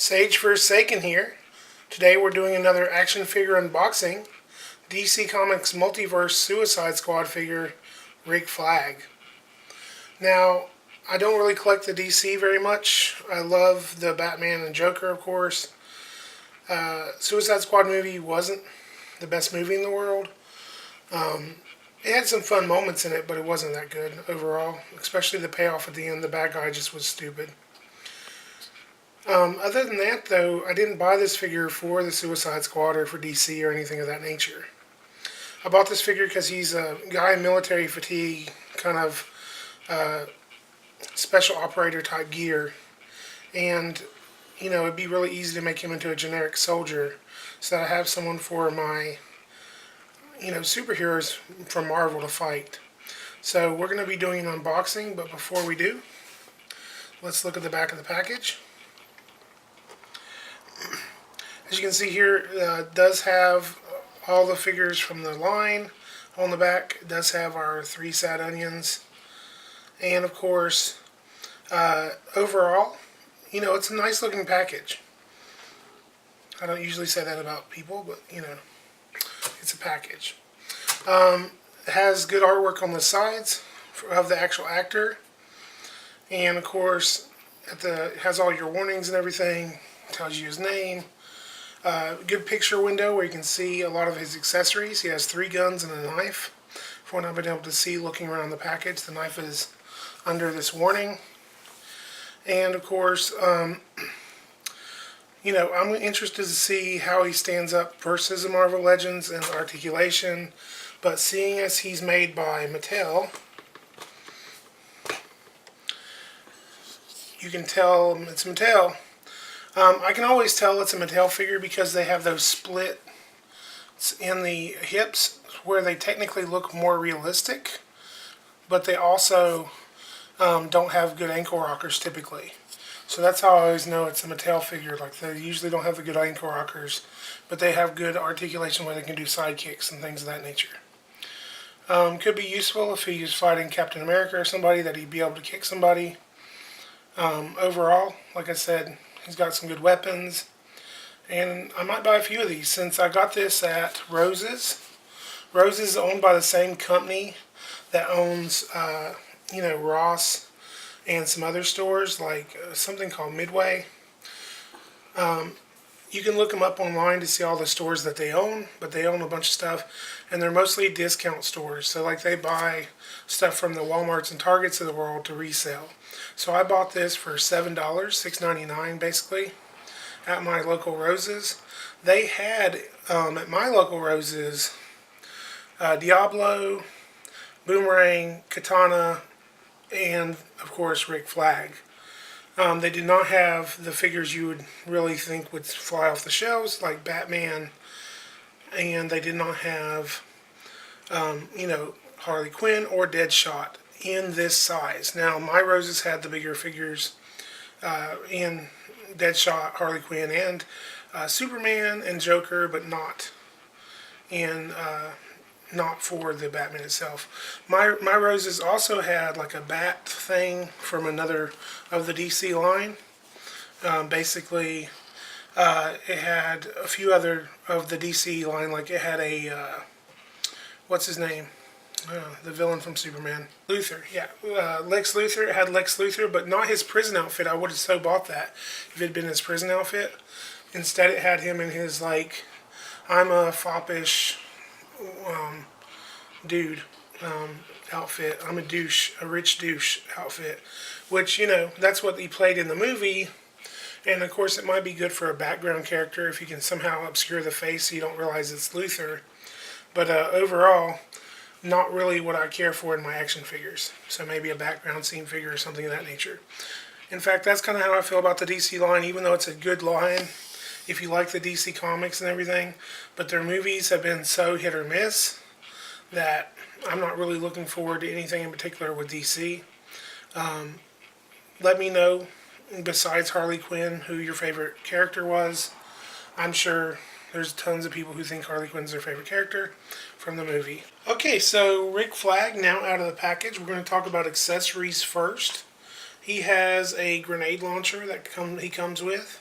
Sage Forsaken here. Today we're doing another action figure unboxing. DC Comics Multiverse Suicide Squad figure, Rick Flag. Now, I don't really collect the DC very much. I love the Batman and Joker, of course. Suicide Squad movie wasn't the best movie in the world. It had some fun moments in it, but it wasn't that good overall. Especially the payoff at the end. The bad guy just was stupid. Other than that, though, I didn't buy this figure for the Suicide Squad or for DC or anything of that nature. I bought this figure because he's a guy in military fatigue, kind of special operator type gear. And, it'd be really easy to make him into a generic soldier. So that I have someone for my, superheroes from Marvel to fight. So we're going to be doing an unboxing, but before we do, let's look at the back of the package. As you can see here, it does have all the figures from the line on the back. It does have our 3 sad onions. And of course, overall, it's a nice looking package. I don't usually say that about people, but, it's a package. It has good artwork on the sides of the actual actor. And of course, it has all your warnings and everything. Tells you his name. Good picture window where you can see a lot of his accessories. He has 3 guns and a knife. For what I've been able to see looking around the package, the knife is under this warning. And of course, I'm interested to see how he stands up versus the Marvel Legends and Articulation. But seeing as he's made by Mattel, you can tell it's Mattel. I can always tell it's a Mattel figure because they have those splits in the hips where they technically look more realistic, but they also don't have good ankle rockers typically. So that's how I always know it's a Mattel figure. Like, they usually don't have the good ankle rockers, but they have good articulation where they can do side kicks and things of that nature. Could be useful if he was fighting Captain America or somebody, that he'd be able to kick somebody. Overall, like I said, he's got some good weapons, and I might buy a few of these since I got this at Rose's. Rose's is owned by the same company that owns, Ross and some other stores, like something called Midway. You can look them up online to see all the stores that they own, but they own a bunch of stuff, and they're mostly discount stores. So, like, they buy stuff from the Walmarts and Targets of the world to resell. So I bought this for $7, $6.99 basically, at my local Rose's. They had, at my local Rose's, Diablo, Boomerang, Katana, and, of course, Rick Flag. They did not have the figures you would really think would fly off the shelves, like Batman, and they did not have, Harley Quinn or Deadshot in this size. Now, my Roses had the bigger figures in Deadshot, Harley Quinn, and Superman and Joker, but not for the Batman itself. My Roses also had like a bat thing from another of the DC line. Basically, it had a few other of the DC line, like it had a, what's his name? The villain from Superman. Luthor, yeah. Lex Luthor. It had Lex Luthor, but not his prison outfit. I would have so bought that if it had been his prison outfit. Instead, it had him in his, like, I'm a foppish dude outfit. I'm a douche, a rich douche outfit. Which, that's what he played in the movie. And, of course, it might be good for a background character if you can somehow obscure the face so you don't realize it's Luthor. But overall, not really what I care for in my action figures. So maybe a background scene figure or something of that nature. In fact, that's kind of how I feel about the DC line, even though it's a good line if you like the DC comics and everything. But their movies have been so hit or miss that I'm not really looking forward to anything in particular with DC. Let me know, besides Harley Quinn, who your favorite character was. I'm sure there's tons of people who think Harley Quinn's their favorite character from the movie. Okay, so Rick Flag now out of the package. We're going to talk about accessories first. He has a grenade launcher that he comes with.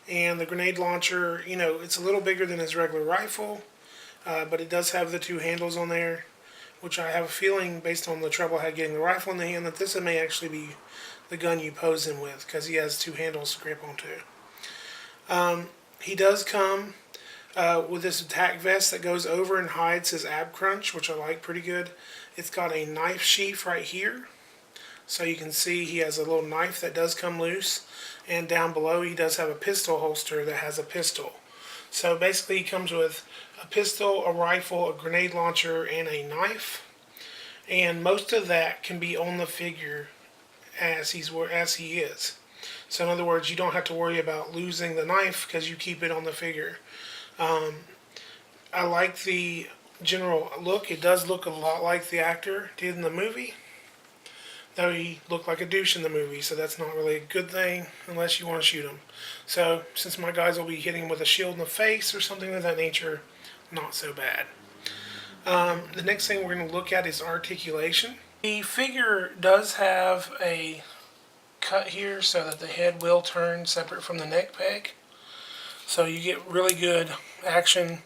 And the grenade launcher, you know, it's a little bigger than his regular rifle, but it does have the two handles on there, which I have a feeling, based on the trouble I had getting the rifle in the hand, that this may actually be the gun you pose him with, because he has two handles to grip onto. He does come with this attack vest that goes over and hides his ab crunch, which I like pretty good. It's got a knife sheath right here, so you can see he has a little knife that does come loose, and down below he does have a pistol holster that has a pistol. So basically he comes with a pistol, a rifle, a grenade launcher, and a knife, and most of that can be on the figure as he is. So in other words, you don't have to worry about losing the knife because you keep it on the figure. I like the general look. It does look a lot like the actor did in the movie, though he looked like a douche in the movie, so that's not really a good thing unless you want to shoot him. So since my guys will be hitting him with a shield in the face or something of that nature, not so bad. The next thing we're going to look at is articulation. The figure does have a cut here so that the head will turn separate from the neck peg. So you get really good action.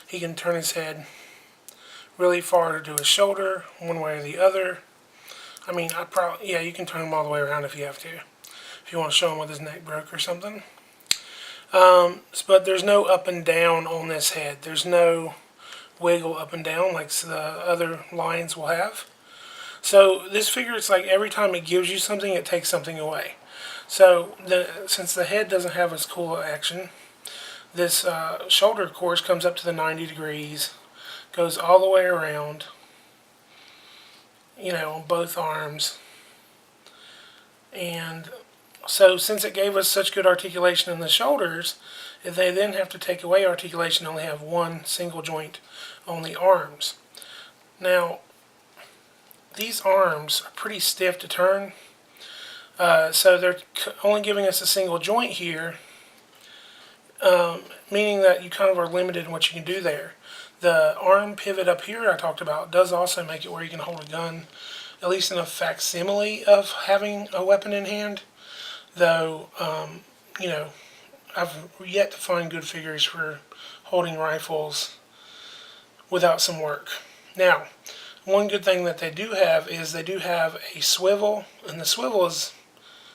He can turn his head really far to his shoulder, one way or the other. I mean, yeah, you can turn him all the way around if you have to. If you want to show him with his neck broke or something. But there's no up and down on this head. There's no wiggle up and down like the other lines will have. So this figure, it's like every time it gives you something, it takes something away. So since the head doesn't have as cool action, this shoulder, of course, comes up to the 90 degrees, goes all the way around, you know, on both arms. And so since it gave us such good articulation in the shoulders, if they then have to take away articulation, only have one single joint on the arms. Now, these arms are pretty stiff to turn, so they're only giving us a single joint here, meaning that you kind of are limited in what you can do there. The arm pivot up here I talked about does also make it where you can hold a gun, at least in a facsimile of having a weapon in hand, though, you know, I've yet to find good figures for holding rifles without some work. Now, one good thing that they do have is they do have a swivel, and the swivel is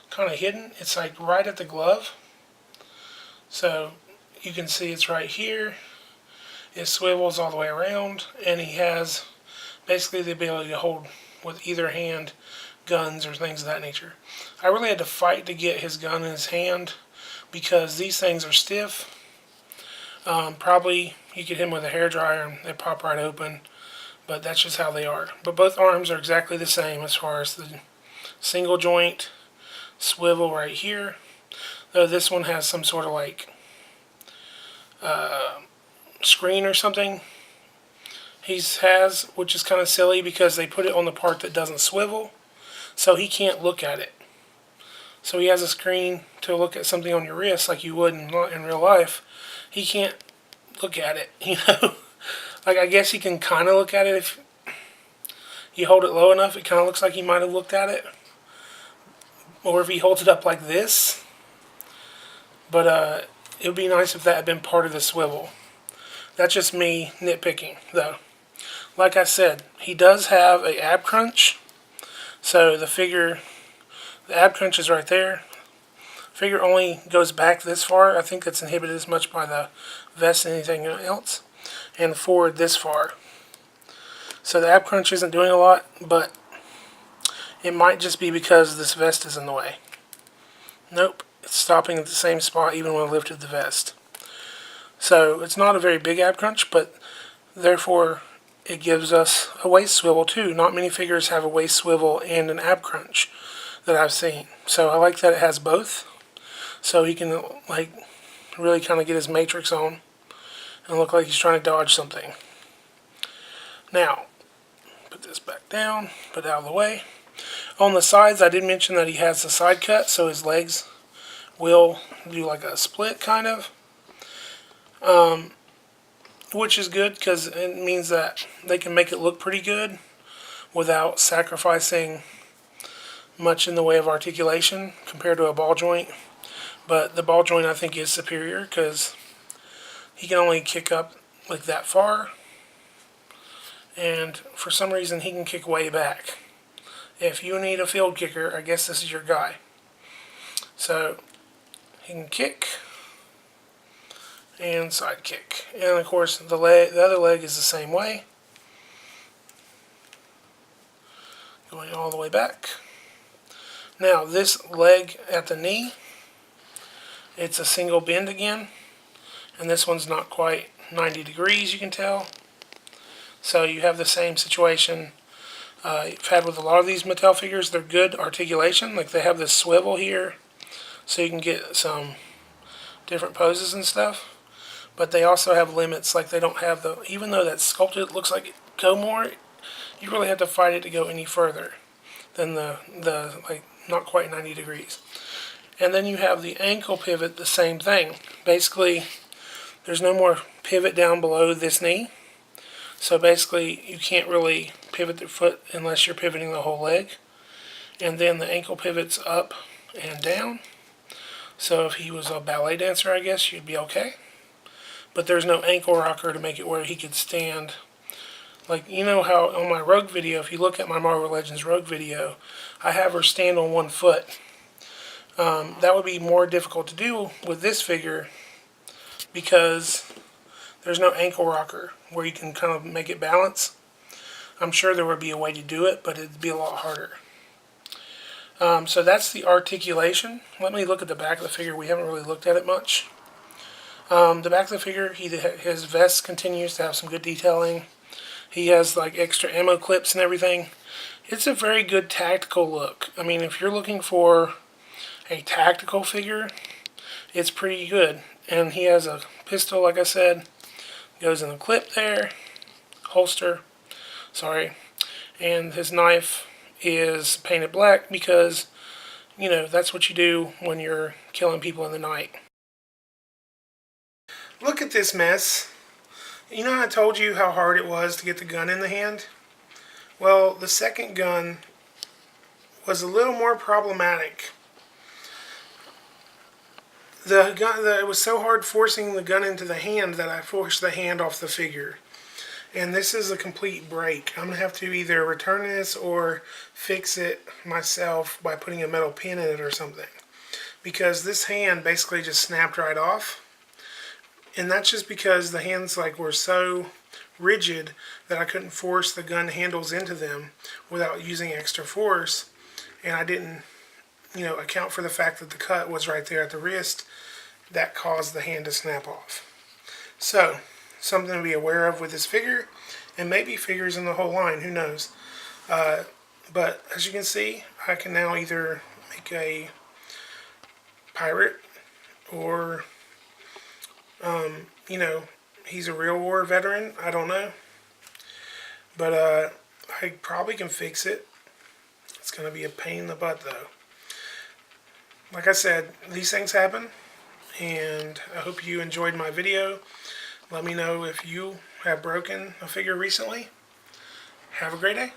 kind of hidden. It's like right at the glove. So you can see it's right here. It swivels all the way around, and he has basically the ability to hold with either hand guns or things of that nature. I really had to fight to get his gun in his hand because these things are stiff. Probably you could hit him with a hairdryer and they pop right open, but that's just how they are. But both arms are exactly the same as far as the single joint swivel right here, though this one has some sort of like screen or something which is kind of silly because they put it on the part that doesn't swivel, so he can't look at it. So he has a screen to look at something on your wrist like you would in real life. He can't look at it, you know. Like, I guess he can kind of look at it if you hold it low enough. It kind of looks like he might have looked at it. Or if he holds it up like this. But it would be nice if that had been part of the swivel. That's just me nitpicking, though. Like I said, he does have a ab crunch. So the ab crunch is right there. Figure only goes back this far. I think that's inhibited as much by the vest as anything else. And forward this far. So the ab crunch isn't doing a lot, but it might just be because this vest is in the way. Nope, it's stopping at the same spot even when I lifted the vest. So it's not a very big ab crunch, but therefore it gives us a waist swivel too. Not many figures have a waist swivel and an ab crunch that I've seen. So I like that it has both. So he can like really kind of get his matrix on and look like he's trying to dodge something. Now, put this back down, put it out of the way. On the sides, I did mention that he has the side cut, so his legs will do like a split kind of. Which is good because it means that they can make it look pretty good without sacrificing much in the way of articulation compared to a ball joint. But the ball joint I think is superior because he can only kick up like that far. And for some reason he can kick way back. If you need a field kicker, I guess this is your guy. So he can kick and side kick. And of course the other leg is the same way. Going all the way back. Now this leg at the knee, it's a single bend again. And this one's not quite 90 degrees, you can tell. So you have the same situation you've had with a lot of these Mattel figures. They're good articulation, like they have this swivel here, so you can get some different poses and stuff. But they also have limits, like they don't have the, even though that's sculpted, it looks like it go more, you really have to fight it to go any further than the like not quite 90 degrees. And then you have the ankle pivot, the same thing. Basically, there's no more pivot down below this knee. So basically, you can't really pivot the foot unless you're pivoting the whole leg. And then the ankle pivots up and down. So if he was a ballet dancer, I guess, you'd be okay. But there's no ankle rocker to make it where he could stand. Like, you know how on my Rogue video, if you look at my Marvel Legends Rogue video, I have her stand on one foot. That would be more difficult to do with this figure because there's no ankle rocker where you can kind of make it balance. I'm sure there would be a way to do it, but it'd be a lot harder. So that's the articulation. Let me look at the back of the figure. We haven't really looked at it much. The back of the figure, his vest continues to have some good detailing. He has like extra ammo clips and everything. It's a very good tactical look. I mean, if you're looking for a tactical figure, it's pretty good. And he has a pistol, like I said, goes in a clip there, holster, sorry. And his knife is painted black because, you know, that's what you do when you're killing people in the night. Look at this mess. You know, I told you how hard it was to get the gun in the hand? Well, the second gun was a little more problematic. It was so hard forcing the gun into the hand that I forced the hand off the figure. And this is a complete break. I'm going to have to either return this or fix it myself by putting a metal pin in it or something. Because this hand basically just snapped right off. And that's just because the hands were so rigid that I couldn't force the gun handles into them without using extra force. And I didn't, account for the fact that the cut was right there at the wrist. That caused the hand to snap off. So, something to be aware of with this figure, and maybe figures in the whole line, who knows. But as you can see, I can now either make a pirate or, he's a real war veteran. I don't know. But I probably can fix it. It's going to be a pain in the butt, though. Like I said, these things happen, and I hope you enjoyed my video. Let me know if you have broken a figure recently. Have a great day.